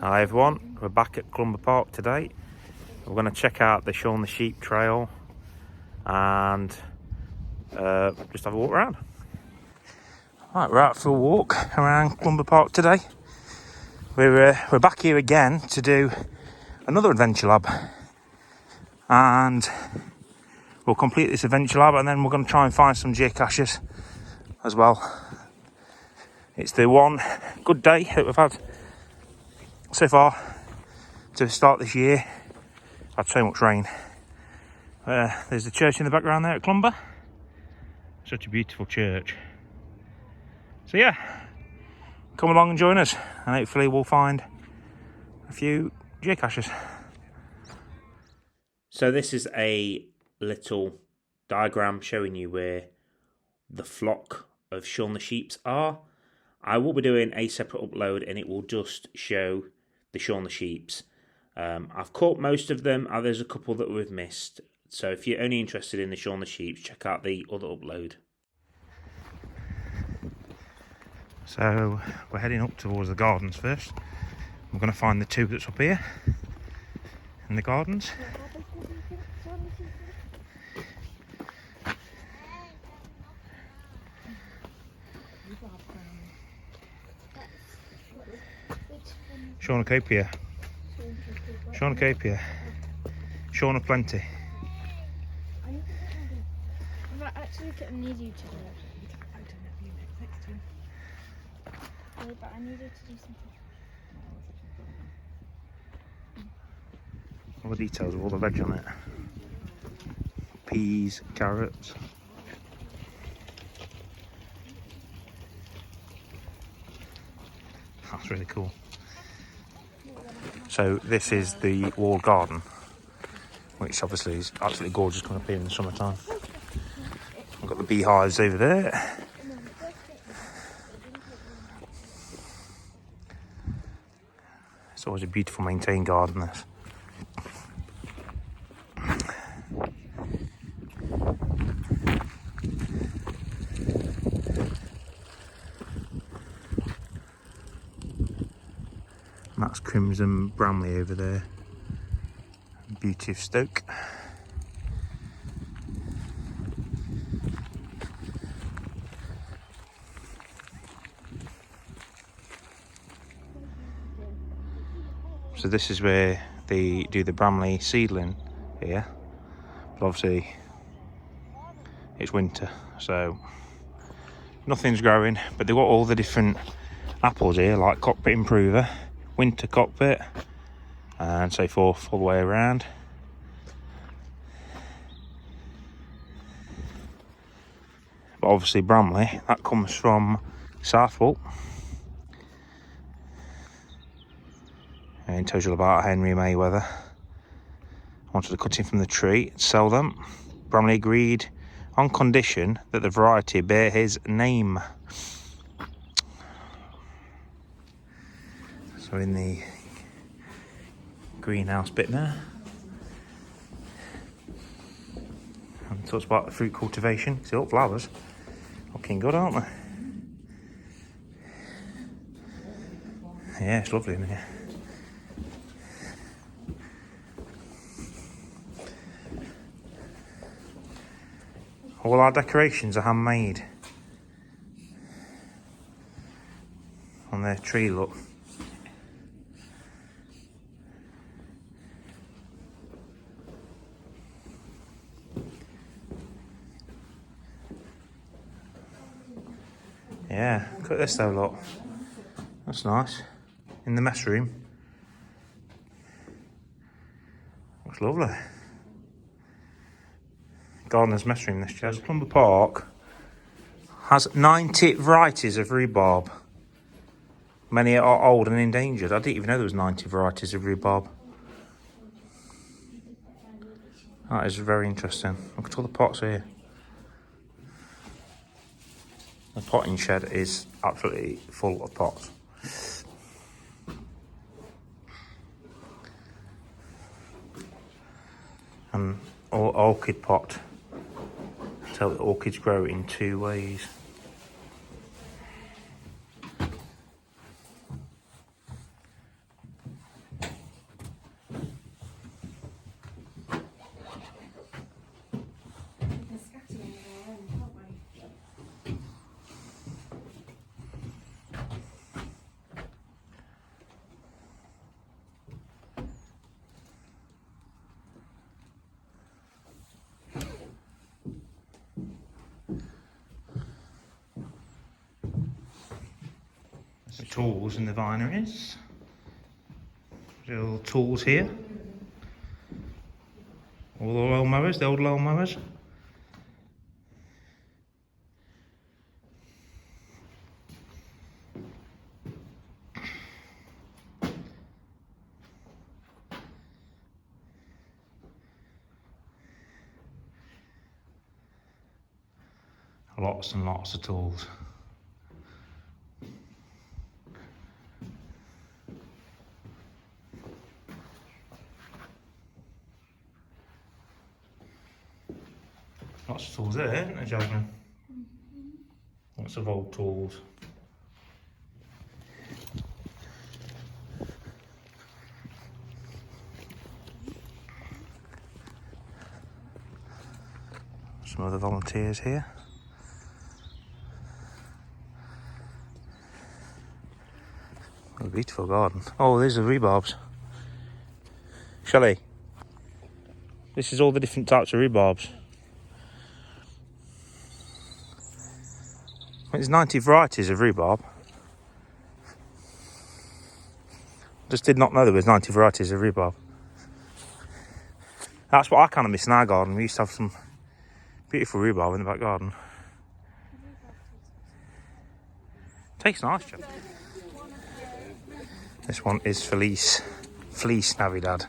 Hi everyone, we're back at Clumber Park today. We're going to check out the Shaun the Sheep trail and just have a walk around. Right, we're out for a walk around Clumber Park today. We're back here again to do another adventure lab, and we'll complete this adventure lab and then we're going to try and find some geocaches as well. It's the one good day that we've had so far to start this year. Had so much rain. There's the church in the background there at Clumber. Such a beautiful church. So yeah, come along and join us, and hopefully we'll find a few geocaches. So this is a little diagram showing you where the flock of Shaun the Sheeps are. I will be doing a separate upload and it will just show the Shaun the Sheeps. I've caught most of them. There's a couple that we've missed. So if you're only interested in the Shaun the Sheep, check out the other upload. So we're heading up towards the gardens first. We're going to find the two that's up here in the gardens. Shaunacopia. Shaunacopia. Shaun of Plenty. Actually, I need you to do it. I don't know you next to him. No, but I need you to do something. All the details of all the veg on it. Peas, carrots. That's really cool. So this is the walled garden, which obviously is absolutely gorgeous coming up here in the summertime. We've got the beehives over there. It's always a beautiful maintained garden, this. And that's Crimson Bramley over there. Beauty of Stoke. So this is where they do the Bramley seedling here, but obviously it's winter, so nothing's growing, but they've got all the different apples here, like Cockpit Improver, Winter Cockpit, and so forth all the way around. But obviously Bramley, that comes from Southwold. And tells you about Henry Mayweather. Wanted to cut him from the tree and sell them. Bramley agreed on condition that the variety bear his name. So in the greenhouse bit there. And talks about the fruit cultivation. See all the flowers. Looking good, aren't they? Yeah, it's lovely in here. All our decorations are handmade on their tree, look. Yeah, look at this though, look. That's nice. In the mess room. Looks lovely. Gardener's mess room, this chest. Clumber Park has 90 varieties of rhubarb. Many are old and endangered. I didn't even know there was 90 varieties of rhubarb. That is very interesting. Look at all the pots here. The potting shed is absolutely full of pots. And orchid pot. Tell the orchids grow in two ways. tools in the vineries. Little tools here. All the lawn mowers, the old lawn mowers. Lots and lots of tools. Lots of tools there, isn't there, Jasmine? Lots of old tools. Some other volunteers here. What a beautiful garden. Oh, there's the rhubarbs. Shelley, this is all the different types of rhubarbs. There's 90 varieties of rhubarb. Just did not know there was 90 varieties of rhubarb. That's what I kind of miss in our garden. We used to have some beautiful rhubarb in the back garden. Tastes nice, Joe. This one is Felice Navidad.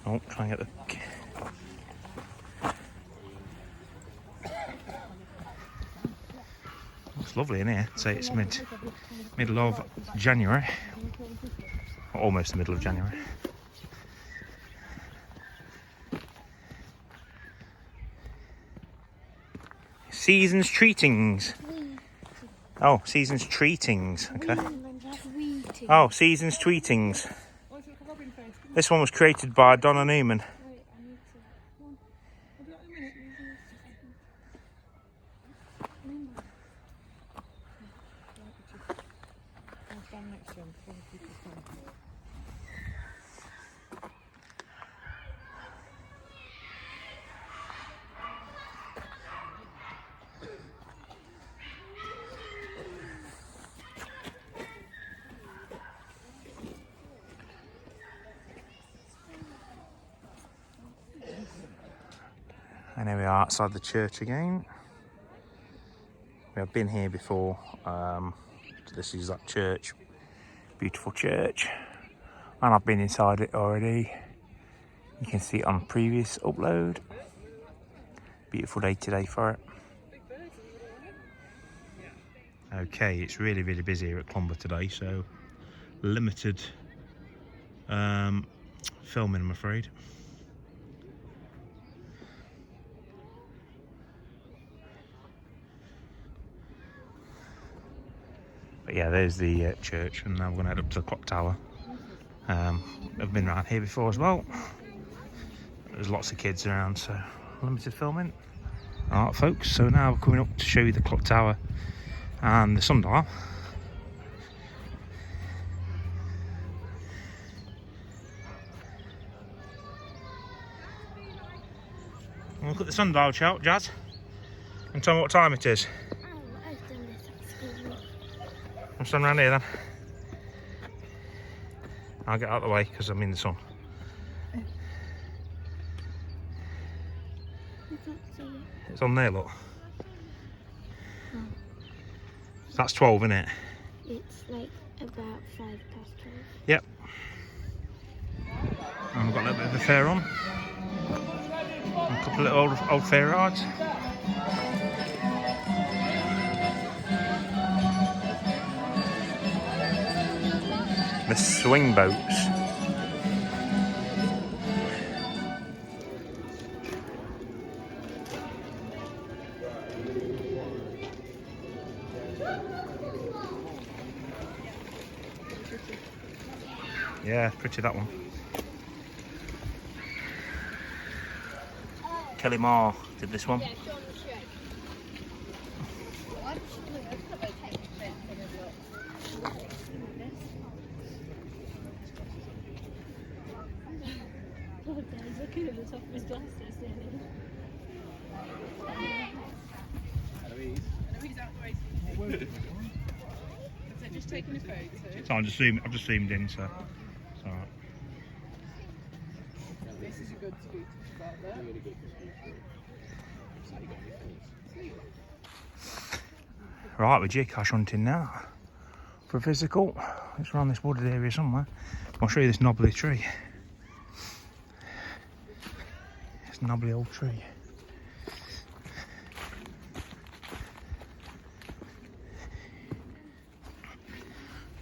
Oh, try and get the... It's lovely in here. Say it's middle of January. Almost the middle of January. Season's treatings. Oh, season's treatings. Okay. Oh, season's tweetings. This one was created by Donna Newman. And here we are outside the church again. We have been here before. This is that church. Beautiful church. And I've been inside it already. You can see it on previous upload. Beautiful day today for it. Okay, it's really busy here at Clumber today, so limited filming, I'm afraid. But yeah, there's the church, and now we're going to head up to the clock tower. I've been around here before as well. There's lots of kids around, so limited filming. Alright folks, so now we're coming up to show you the clock tower and the sundial. Look at the sundial, Jazz, and tell me what time it is. I'm standing around here then. I'll get out of the way because I'm in the sun. It's on there, look. Oh. That's 12, isn't it? It's like about 12:05. Yep. And we've got a little bit of the fair on. And a couple of old fair rides. The swing boats. Yeah, pretty that one. Kelly Moore did this one. Oh, guys, looking at the top of his glasses. Just taking a photo. So I've just zoomed in, so it's alright. This is a good scooter to start there. Really good Right, we're geocache hunting now for a physical. It's around this wooded area somewhere. I'll show you this knobbly tree. It's a knobbly old tree.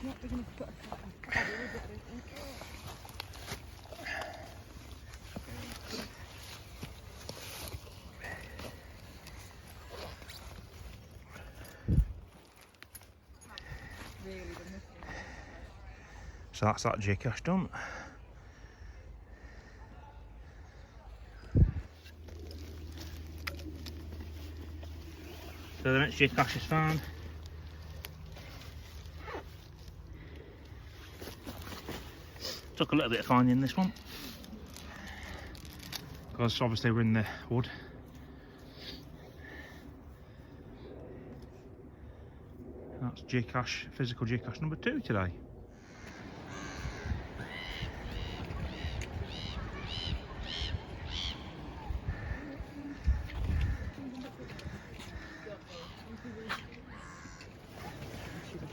We're going to put a cat. So that's that geocache done. So the next geocache is found. Took a little bit of finding this one, because obviously we're in the wood. That's geocache, physical geocache number 2 today.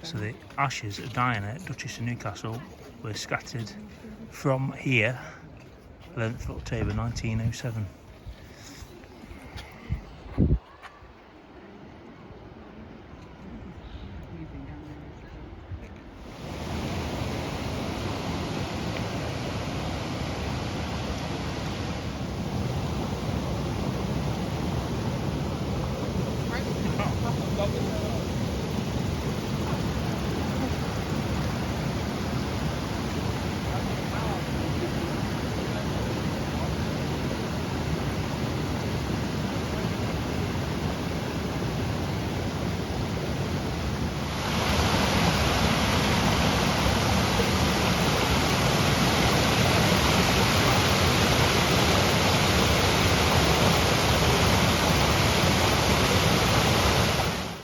So the ashes of Diana at Duchess of Newcastle were scattered from here, 11th of October 1907.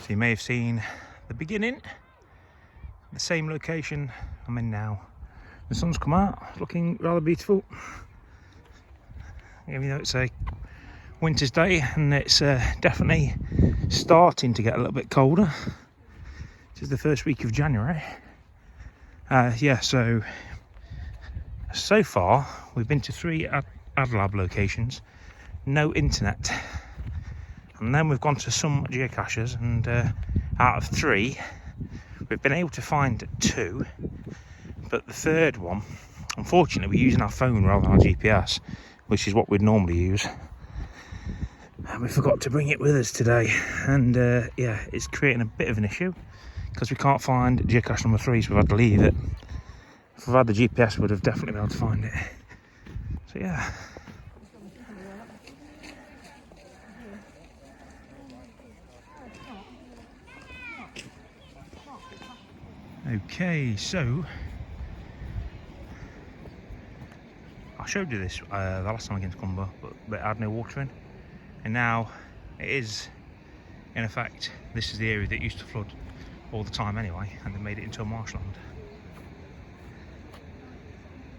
So you may have seen the beginning, the same location I'm in now. The sun's come out, looking rather beautiful. Even though it's a winter's day and it's definitely starting to get a little bit colder. This is the first week of January. Yeah, so far we've been to 3 AdLab locations, no internet. And then we've gone to some geocaches, and out of 3 we've been able to find 2, but the third one, unfortunately, we're using our phone rather than our GPS, which is what we'd normally use, and we forgot to bring it with us today. And yeah, it's creating a bit of an issue because we can't find geocache number 3, so we've had to leave it. If we've had the GPS, we'd have definitely been able to find it. So yeah. Okay, so I showed you this the last time I came to Clumber, but it had no water in, and now it is, in effect, this is the area that used to flood all the time anyway, and they made it into a marshland.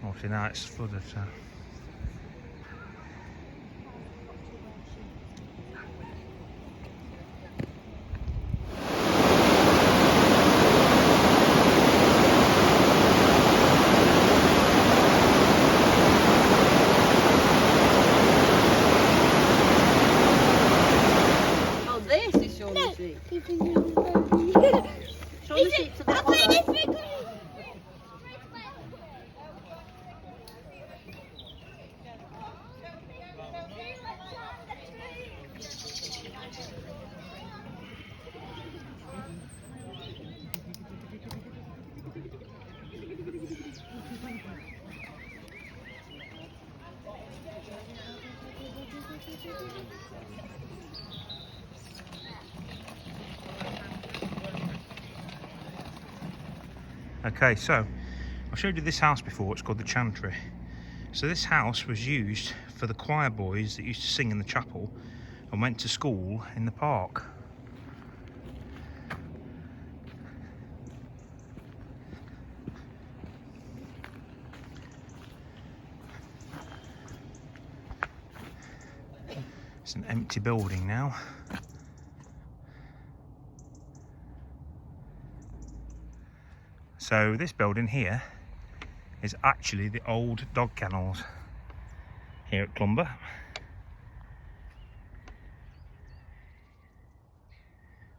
Obviously now it's flooded, so. Shaun the Sheep to the corner. Okay, so I showed you this house before. It's called the Chantry. So this house was used for the choir boys that used to sing in the chapel, and and went to school in the park. It's an empty building now. So this building here is actually the old dog kennels here at Clumber.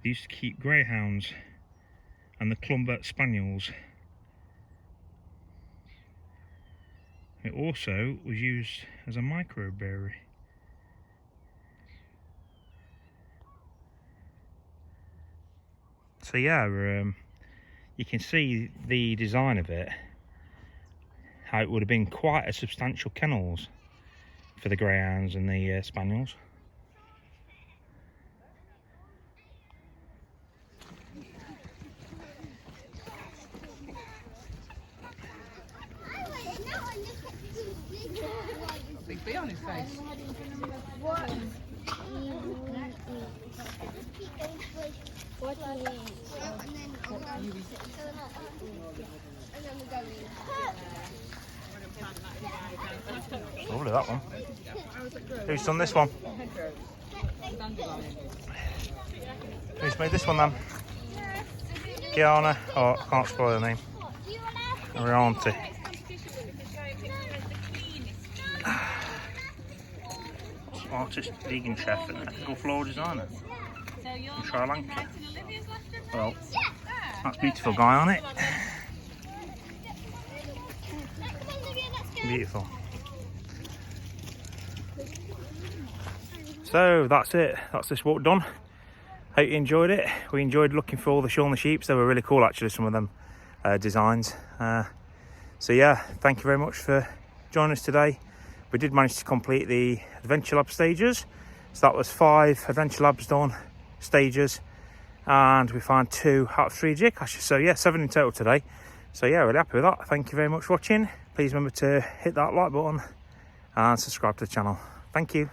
They used to keep greyhounds and the Clumber spaniels. It also was used as a microbrewery. So yeah, you can see the design of it, how it would have been quite a substantial kennels for the greyhounds and the spaniels. Big bee on his face. Lovely, that one. Who's done this one? Who's made this one then? Kiana? Oh, I can't spoil her name. Her auntie. Artist, vegan chef and ethical floral designer from Sri Lanka. Well, that's a beautiful guy on it. Beautiful. So that's it. That's this walk done. Hope you enjoyed it. We enjoyed looking for all the Shaun the Sheep. They were really cool actually, some of them designs. So yeah, thank you very much for joining us today. We did manage to complete the Adventure Lab stages. So that was 5 Adventure Labs done, stages, and we found 2 out of 3 geocaches. So yeah, 7 in total today. So yeah, really happy with that. Thank you very much for watching. Please remember to hit that like button and subscribe to the channel. Thank you.